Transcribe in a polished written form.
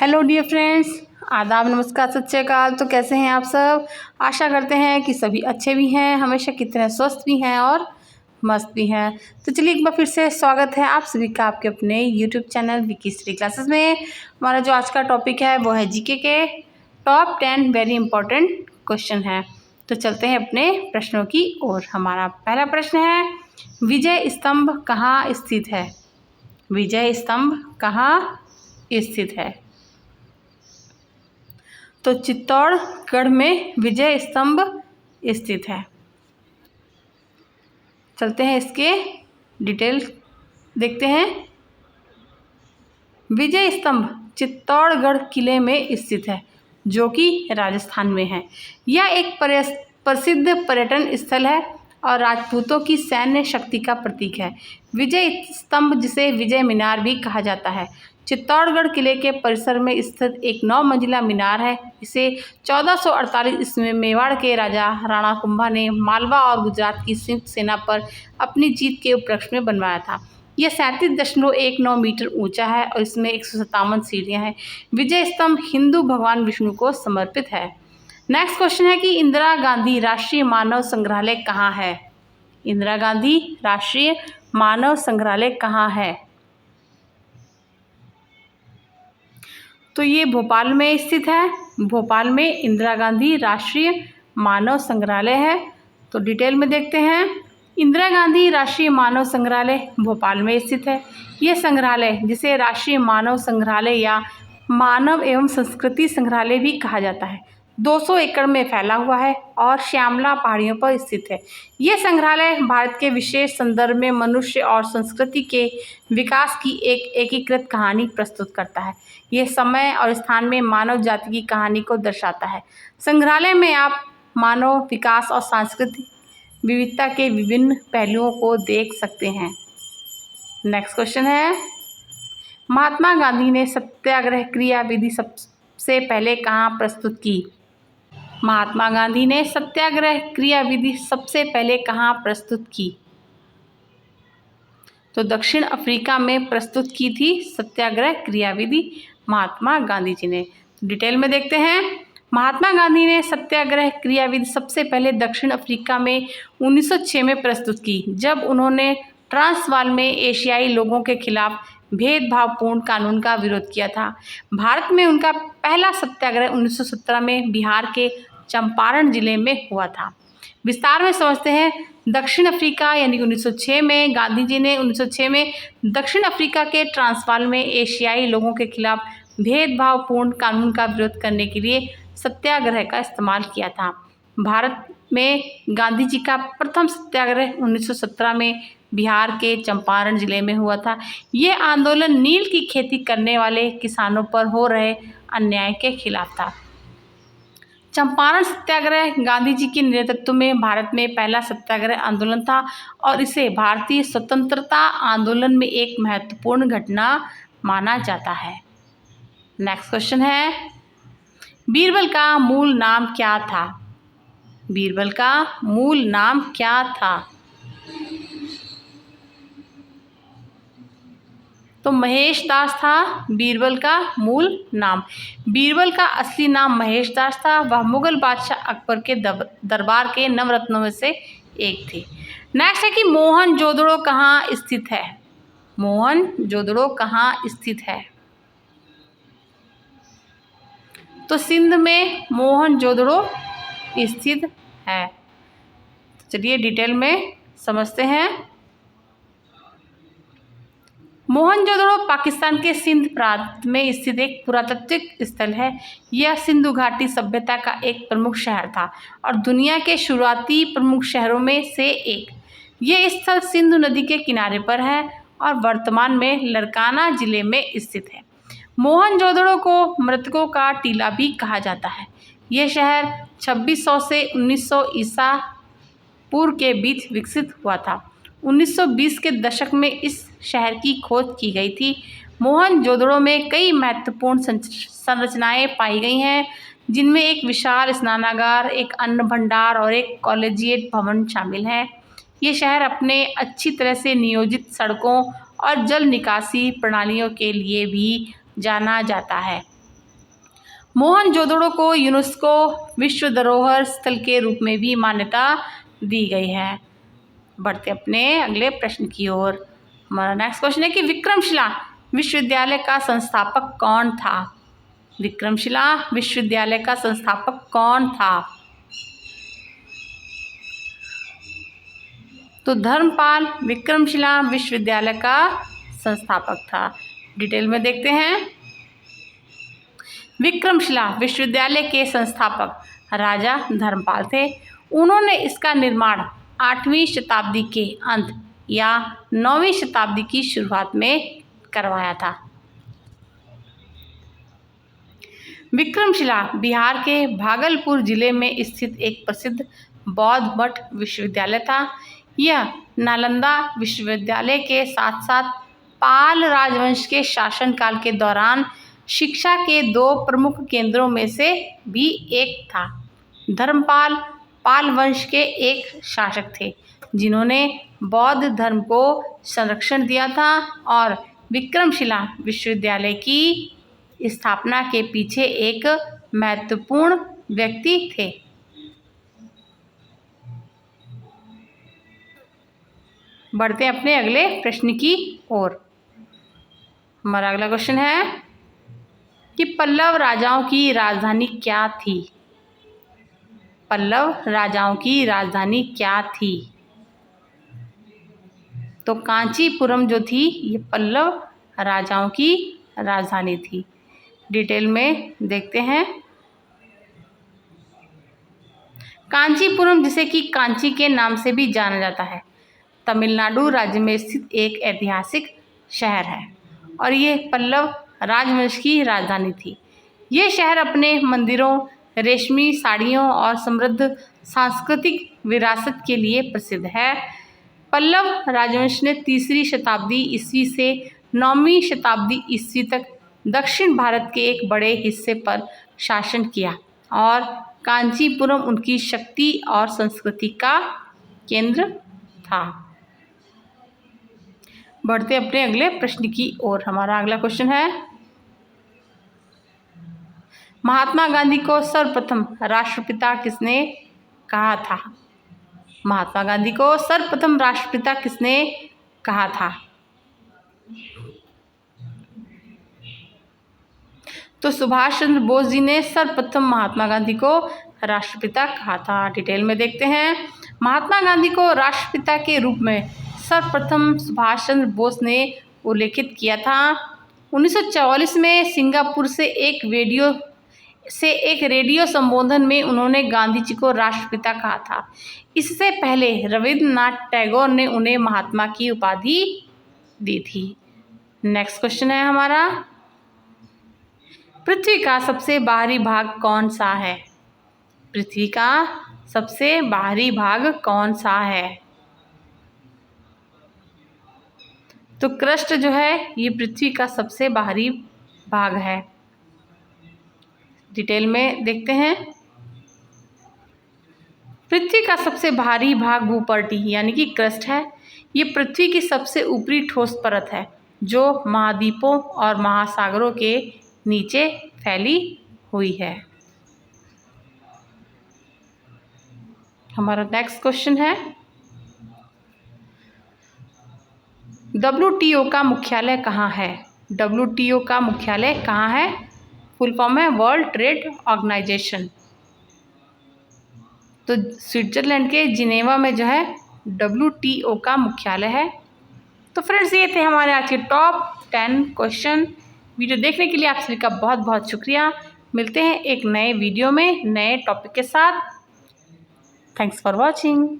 Hello dear friends, आदाब, नमस्कार, सत श्री अकाल। तो कैसे हैं आप सब? आशा करते हैं कि सभी अच्छे भी हैं, हमेशा की तरह स्वस्थ भी हैं और मस्त भी हैं। तो चलिए एक बार फिर से स्वागत है आप सभी का आपके अपने YouTube channel Vicky study classes में। हमारा जो आज का टॉपिक है वो है जीके के टॉप 10 वेरी इंपॉर्टेंट क्वेश्चन है। तो चलते हैं अपने प्रश्नों की ओर। हमारा पहला प्रश्न है, विजय स्तंभ कहाँ स्थित है? विजय स्तंभ कहाँ स्थित है? तो चित्तौड़गढ़ में विजय स्तंभ स्थित है। चलते हैं इसके डिटेल देखते हैं। विजय स्तंभ चित्तौड़गढ़ किले में स्थित है, जो कि राजस्थान में है। यह एक प्रसिद्ध पर्यटन स्थल है और राजपूतों की सैन्य शक्ति का प्रतीक है। विजय स्तंभ, जिसे विजय मीनार भी कहा जाता है, चित्तौड़गढ़ किले के परिसर में स्थित एक 9 मंजिला मीनार है। इसे 1448 ईस्वी में मेवाड़ के राजा राणा कुंभा ने मालवा और गुजरात की संयुक्त सेना पर अपनी जीत के उपलक्ष्य में बनवाया था। यह 37.19 मीटर ऊंचा है और इसमें 157 सीढ़ियां हैं। विजय स्तंभ हिंदू भगवान विष्णु को समर्पित है। नेक्स्ट क्वेश्चन है कि इंदिरा गांधी राष्ट्रीय मानव संग्रहालय कहाँ है? इंदिरा गांधी राष्ट्रीय मानव संग्रहालय कहाँ है? तो ये भोपाल में स्थित है। भोपाल में इंदिरा गांधी राष्ट्रीय मानव संग्रहालय है। तो डिटेल में देखते हैं। इंदिरा गांधी राष्ट्रीय मानव संग्रहालय भोपाल में स्थित है। ये संग्रहालय, जिसे राष्ट्रीय मानव संग्रहालय या मानव एवं संस्कृति संग्रहालय भी कहा जाता है, 200 एकड़ में फैला हुआ है और श्यामला पहाड़ियों पर स्थित है। ये संग्रहालय भारत के विशेष संदर्भ में मनुष्य और संस्कृति के विकास की एक एकीकृत कहानी प्रस्तुत करता है। यह समय और स्थान में मानव जाति की कहानी को दर्शाता है। संग्रहालय में आप मानव विकास और सांस्कृतिक विविधता के विभिन्न पहलुओं को देख सकते हैं। नेक्स्ट क्वेश्चन है, महात्मा गांधी ने सत्याग्रह क्रियाविधि सबसे पहले कहाँ प्रस्तुत की? महात्मा गांधी ने सत्याग्रह क्रियाविधि सबसे पहले कहाँ प्रस्तुत की? तो दक्षिण अफ्रीका में प्रस्तुत की थी सत्याग्रह क्रियाविधि महात्मा गांधी जी ने। डिटेल में देखते हैं। महात्मा गांधी ने सत्याग्रह क्रियाविधि सबसे पहले दक्षिण अफ्रीका में 1906 में प्रस्तुत की, जब उन्होंने ट्रांसवाल में एशियाई लोगों के खिलाफ भेदभावपूर्ण कानून का विरोध किया था। भारत में उनका पहला सत्याग्रह 1917 में बिहार के चंपारण जिले में हुआ था। विस्तार में समझते हैं। दक्षिण अफ्रीका यानी 1906 में गांधी जी ने 1906 में दक्षिण अफ्रीका के ट्रांसवाल में एशियाई लोगों के खिलाफ भेदभावपूर्ण कानून का विरोध करने के लिए सत्याग्रह का इस्तेमाल किया था। भारत में गांधी जी का प्रथम सत्याग्रह 1917 में बिहार के चंपारण जिले में हुआ था। ये आंदोलन नील की खेती करने वाले किसानों पर हो रहे अन्याय के खिलाफ था। चंपारण सत्याग्रह गांधी जी के नेतृत्व में भारत में पहला सत्याग्रह आंदोलन था और इसे भारतीय स्वतंत्रता आंदोलन में एक महत्वपूर्ण घटना माना जाता है। नेक्स्ट क्वेश्चन है, बीरबल का मूल नाम क्या था? बीरबल का मूल नाम क्या था? तो महेश दास था बीरबल का मूल नाम। बीरबल का असली नाम महेश दास था। वह मुगल बादशाह अकबर के दरबार के नवरत्नों में से एक थे। नेक्स्ट है कि मोहनजोदड़ो कहाँ स्थित है? मोहनजोदड़ो कहाँ स्थित है? तो सिंध में मोहनजोदड़ो स्थित है। चलिए डिटेल में समझते हैं। मोहनजोदड़ो पाकिस्तान के सिंध प्रांत में स्थित एक पुरातात्विक स्थल है। यह सिंधु घाटी सभ्यता का एक प्रमुख शहर था और दुनिया के शुरुआती प्रमुख शहरों में से एक। यह स्थल सिंधु नदी के किनारे पर है और वर्तमान में लरकाना जिले में स्थित है। मोहनजोदड़ो को मृतकों का टीला भी कहा जाता है। यह शहर 2600 से 1900 ईसा पूर्व के बीच विकसित हुआ था। 1920 के दशक में इस शहर की खोज की गई थी। मोहनजोदड़ो में कई महत्वपूर्ण संरचनाएं पाई गई हैं, जिनमें एक विशाल स्नानागार, एक अन्न भंडार और एक कॉलेजिएट भवन शामिल है। ये शहर अपने अच्छी तरह से नियोजित सड़कों और जल निकासी प्रणालियों के लिए भी जाना जाता है। मोहनजोदड़ो को यूनेस्को विश्व धरोहर स्थल के रूप में भी मान्यता दी गई है। बढ़ते अपने अगले प्रश्न की ओर। हमारा नेक्स्ट क्वेश्चन है कि विक्रमशिला विश्वविद्यालय का संस्थापक कौन था? विक्रमशिला विश्वविद्यालय का संस्थापक कौन था? तो धर्मपाल विक्रमशिला विश्वविद्यालय का संस्थापक था। डिटेल में देखते हैं। विक्रमशिला विश्वविद्यालय के संस्थापक राजा धर्मपाल थे। उन्होंने इसका निर्माण 8वीं शताब्दी के अंत या 9वीं शताब्दी की शुरुआत में करवाया था। विक्रमशिला बिहार के भागलपुर जिले में स्थित एक प्रसिद्ध बौद्ध मठ विश्वविद्यालय था। यह नालंदा विश्वविद्यालय के साथ साथ पाल राजवंश के शासनकाल के दौरान शिक्षा के 2 प्रमुख केंद्रों में से भी एक था। धर्मपाल पाल वंश के एक शासक थे जिन्होंने बौद्ध धर्म को संरक्षण दिया था और विक्रमशिला विश्वविद्यालय की स्थापना के पीछे एक महत्वपूर्ण व्यक्ति थे। बढ़ते अपने अगले प्रश्न की ओर। हमारा अगला क्वेश्चन है कि पल्लव राजाओं की राजधानी क्या थी? पल्लव राजाओं की राजधानी क्या थी? तो कांचीपुरम जो थी ये पल्लव राजाओं की राजधानी थी। डिटेल में देखते हैं। कांचीपुरम जिसे कि कांची के नाम से भी जाना जाता है, तमिलनाडु राज्य में स्थित एक ऐतिहासिक शहर है और ये पल्लव राजवंश की राजधानी थी। ये शहर अपने मंदिरों, रेशमी साड़ियों और समृद्ध सांस्कृतिक विरासत के लिए प्रसिद्ध है। पल्लव राजवंश ने 3री शताब्दी ईस्वी से 9वीं शताब्दी ईस्वी तक दक्षिण भारत के एक बड़े हिस्से पर शासन किया और कांचीपुरम उनकी शक्ति और संस्कृति का केंद्र था। बढ़ते अपने अगले प्रश्न की ओर। हमारा अगला क्वेश्चन है, महात्मा गांधी को सर्वप्रथम राष्ट्रपिता किसने कहा था? महात्मा गांधी को सर्वप्रथम राष्ट्रपिता किसने कहा था? तो सुभाष चंद्र बोस जी ने सर्वप्रथम महात्मा गांधी को राष्ट्रपिता कहा था। डिटेल में देखते हैं। महात्मा गांधी को राष्ट्रपिता के रूप में सर्वप्रथम सुभाष चंद्र बोस ने उल्लेखित किया था। 1944 में सिंगापुर से एक रेडियो संबोधन में उन्होंने गांधी जी को राष्ट्रपिता कहा था। इससे पहले रविंद्रनाथ टैगोर ने उन्हें महात्मा की उपाधि दी थी। नेक्स्ट क्वेश्चन है हमारा, पृथ्वी का सबसे बाहरी भाग कौन सा है? पृथ्वी का सबसे बाहरी भाग कौन सा है? तो क्रस्ट जो है ये पृथ्वी का सबसे बाहरी भाग है। डिटेल में देखते हैं। पृथ्वी का सबसे बाहरी भाग भूपर्टी यानी कि क्रस्ट है। ये पृथ्वी की सबसे ऊपरी ठोस परत है जो महाद्वीपों और महासागरों के नीचे फैली हुई है। हमारा नेक्स्ट क्वेश्चन है, WTO का मुख्यालय कहाँ है? WTO का मुख्यालय कहाँ है? फुल फॉर्म है वर्ल्ड ट्रेड ऑर्गेनाइजेशन। तो स्विट्जरलैंड के जिनेवा में जो है WTO का मुख्यालय है। तो फ्रेंड्स ये थे हमारे आज के टॉप 10 क्वेश्चन। वीडियो देखने के लिए आप सभी का बहुत बहुत शुक्रिया। मिलते हैं एक नए वीडियो में नए टॉपिक के साथ। Thanks for watching.